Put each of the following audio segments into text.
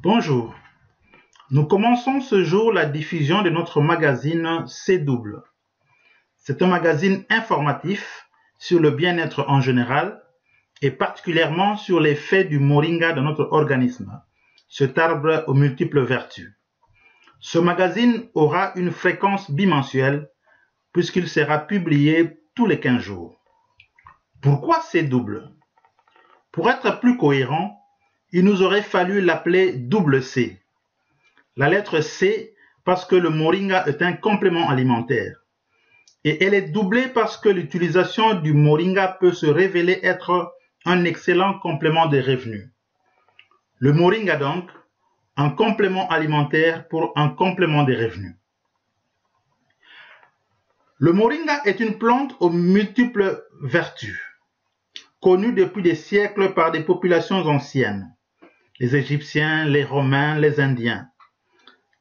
Bonjour, nous commençons ce jour la diffusion de notre magazine C-Double. C'est un magazine informatif sur le bien-être en général et particulièrement sur l'effet du moringa dans notre organisme, cet arbre aux multiples vertus. Ce magazine aura une fréquence bimensuelle puisqu'il sera publié tous les 15 jours. Pourquoi C-Double? Pour être plus cohérent, il nous aurait fallu l'appeler double C. La lettre C parce que le moringa est un complément alimentaire. Et elle est doublée parce que l'utilisation du moringa peut se révéler être un excellent complément de revenus. Le moringa donc, un complément alimentaire pour un complément de revenus. Le moringa est une plante aux multiples vertus, connue depuis des siècles par des populations anciennes, les Égyptiens, les Romains, les Indiens.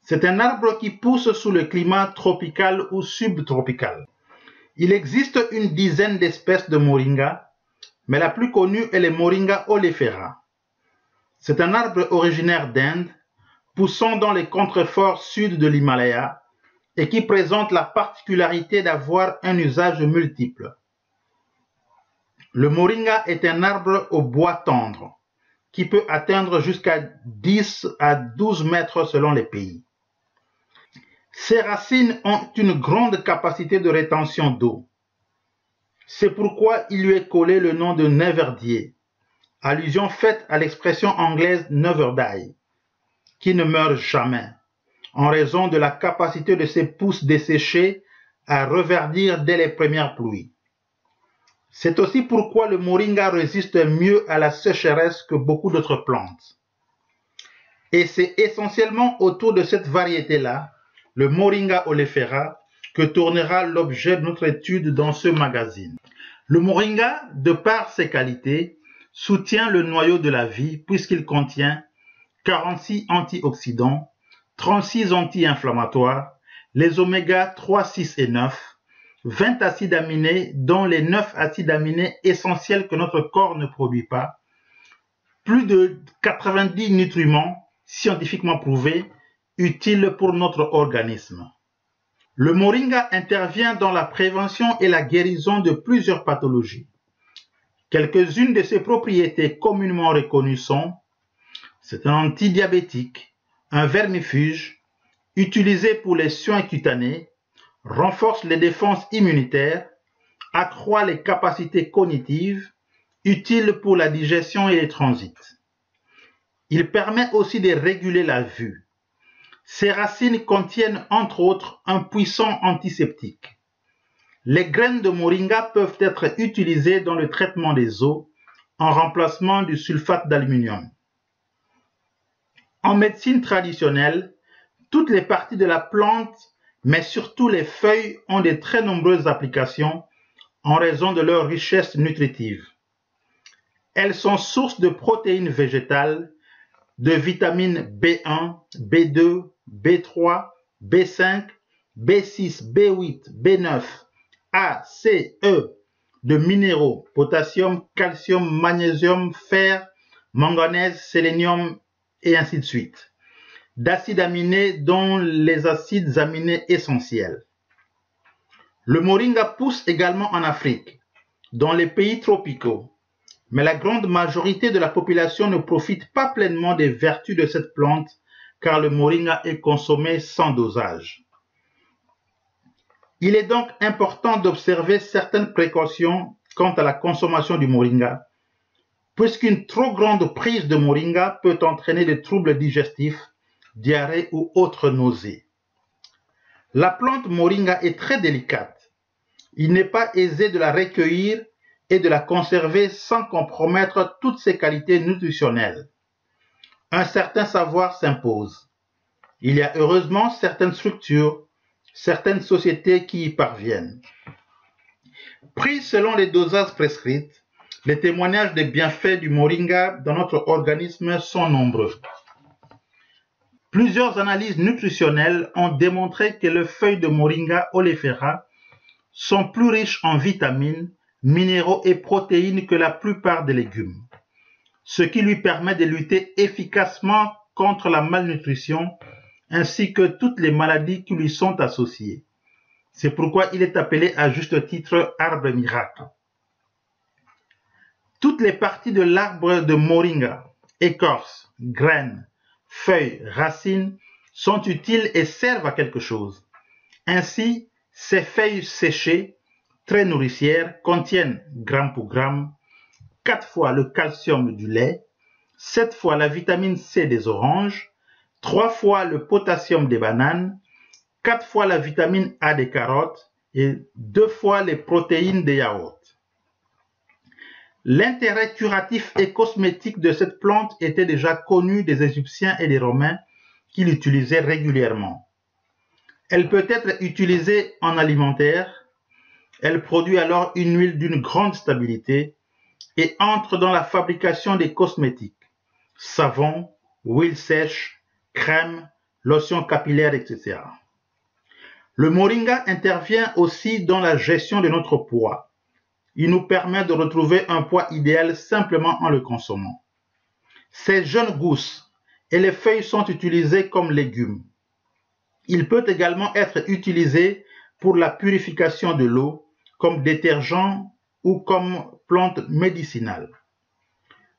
C'est un arbre qui pousse sous le climat tropical ou subtropical. Il existe une dizaine d'espèces de moringa, mais la plus connue est le moringa oleifera. C'est un arbre originaire d'Inde, poussant dans les contreforts sud de l'Himalaya et qui présente la particularité d'avoir un usage multiple. Le moringa est un arbre au bois tendre, qui peut atteindre jusqu'à 10 à 12 mètres selon les pays. Ses racines ont une grande capacité de rétention d'eau. C'est pourquoi il lui est collé le nom de neverdier, allusion faite à l'expression anglaise never die, qui ne meurt jamais, en raison de la capacité de ses pousses desséchées à reverdir dès les premières pluies. C'est aussi pourquoi le moringa résiste mieux à la sécheresse que beaucoup d'autres plantes. Et c'est essentiellement autour de cette variété-là, le moringa oleifera, que tournera l'objet de notre étude dans ce magazine. Le moringa, de par ses qualités, soutient le noyau de la vie puisqu'il contient 46 antioxydants, 36 anti-inflammatoires, les oméga 3, 6 et 9, 20 acides aminés dont les 9 acides aminés essentiels que notre corps ne produit pas, plus de 90 nutriments scientifiquement prouvés utiles pour notre organisme. Le moringa intervient dans la prévention et la guérison de plusieurs pathologies. Quelques-unes de ses propriétés communément reconnues sont: c'est un antidiabétique, un vermifuge, utilisé pour les soins cutanés, renforce les défenses immunitaires, accroît les capacités cognitives, utile pour la digestion et les transits. Il permet aussi de réguler la vue. Ses racines contiennent entre autres un puissant antiseptique. Les graines de moringa peuvent être utilisées dans le traitement des os en remplacement du sulfate d'aluminium. En médecine traditionnelle, toutes les parties de la plante, mais surtout les feuilles, ont de très nombreuses applications en raison de leur richesse nutritive. Elles sont source de protéines végétales, de vitamines B1, B2, B3, B5, B6, B8, B9, A, C, E, de minéraux, potassium, calcium, magnésium, fer, manganèse, sélénium et ainsi de suite. D'acides aminés dont les acides aminés essentiels. Le moringa pousse également en Afrique, dans les pays tropicaux, mais la grande majorité de la population ne profite pas pleinement des vertus de cette plante car le moringa est consommé sans dosage. Il est donc important d'observer certaines précautions quant à la consommation du moringa, puisqu'une trop grande prise de moringa peut entraîner des troubles digestifs, diarrhée ou autres nausées. La plante moringa est très délicate. Il n'est pas aisé de la recueillir et de la conserver sans compromettre toutes ses qualités nutritionnelles. Un certain savoir s'impose. Il y a heureusement certaines structures, certaines sociétés qui y parviennent. Pris selon les dosages prescrits, les témoignages des bienfaits du moringa dans notre organisme sont nombreux. Plusieurs analyses nutritionnelles ont démontré que les feuilles de moringa oleifera sont plus riches en vitamines, minéraux et protéines que la plupart des légumes, ce qui lui permet de lutter efficacement contre la malnutrition ainsi que toutes les maladies qui lui sont associées. C'est pourquoi il est appelé à juste titre arbre miracle. Toutes les parties de l'arbre de moringa, écorce, graines, feuilles, racines, sont utiles et servent à quelque chose. Ainsi, ces feuilles séchées, très nourricières, contiennent, gramme pour gramme, 4 fois le calcium du lait, 7 fois la vitamine C des oranges, 3 fois le potassium des bananes, 4 fois la vitamine A des carottes et 2 fois les protéines des yaourts. L'intérêt curatif et cosmétique de cette plante était déjà connu des Égyptiens et des Romains qui l'utilisaient régulièrement. Elle peut être utilisée en alimentaire, elle produit alors une huile d'une grande stabilité et entre dans la fabrication des cosmétiques, savon, huile sèche, crème, lotion capillaire, etc. Le moringa intervient aussi dans la gestion de notre poids. Il nous permet de retrouver un poids idéal simplement en le consommant. Ces jeunes gousses et les feuilles sont utilisées comme légumes. Il peut également être utilisé pour la purification de l'eau, comme détergent ou comme plante médicinale.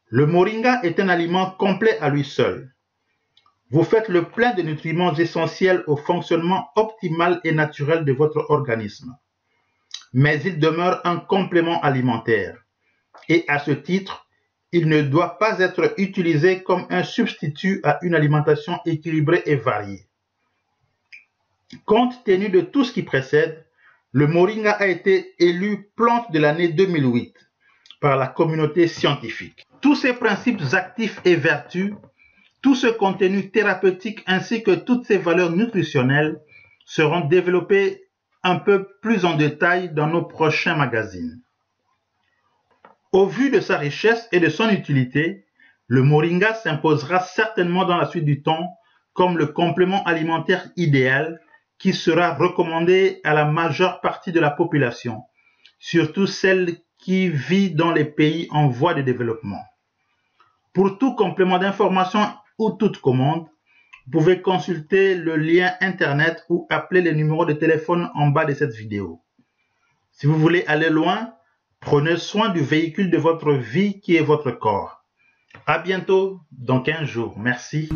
Le moringa est un aliment complet à lui seul. Vous faites le plein de nutriments essentiels au fonctionnement optimal et naturel de votre organisme. Mais il demeure un complément alimentaire et à ce titre, il ne doit pas être utilisé comme un substitut à une alimentation équilibrée et variée. Compte tenu de tout ce qui précède, le moringa a été élu plante de l'année 2008 par la communauté scientifique. Tous ces principes actifs et vertus, tout ce contenu thérapeutique ainsi que toutes ces valeurs nutritionnelles seront développés un peu plus en détail dans nos prochains magazines. Au vu de sa richesse et de son utilité, le moringa s'imposera certainement dans la suite du temps comme le complément alimentaire idéal qui sera recommandé à la majeure partie de la population, surtout celle qui vit dans les pays en voie de développement. Pour tout complément d'information ou toute commande, vous pouvez consulter le lien internet ou appeler les numéros de téléphone en bas de cette vidéo. Si vous voulez aller loin, prenez soin du véhicule de votre vie qui est votre corps. À bientôt dans 15 jours. Merci.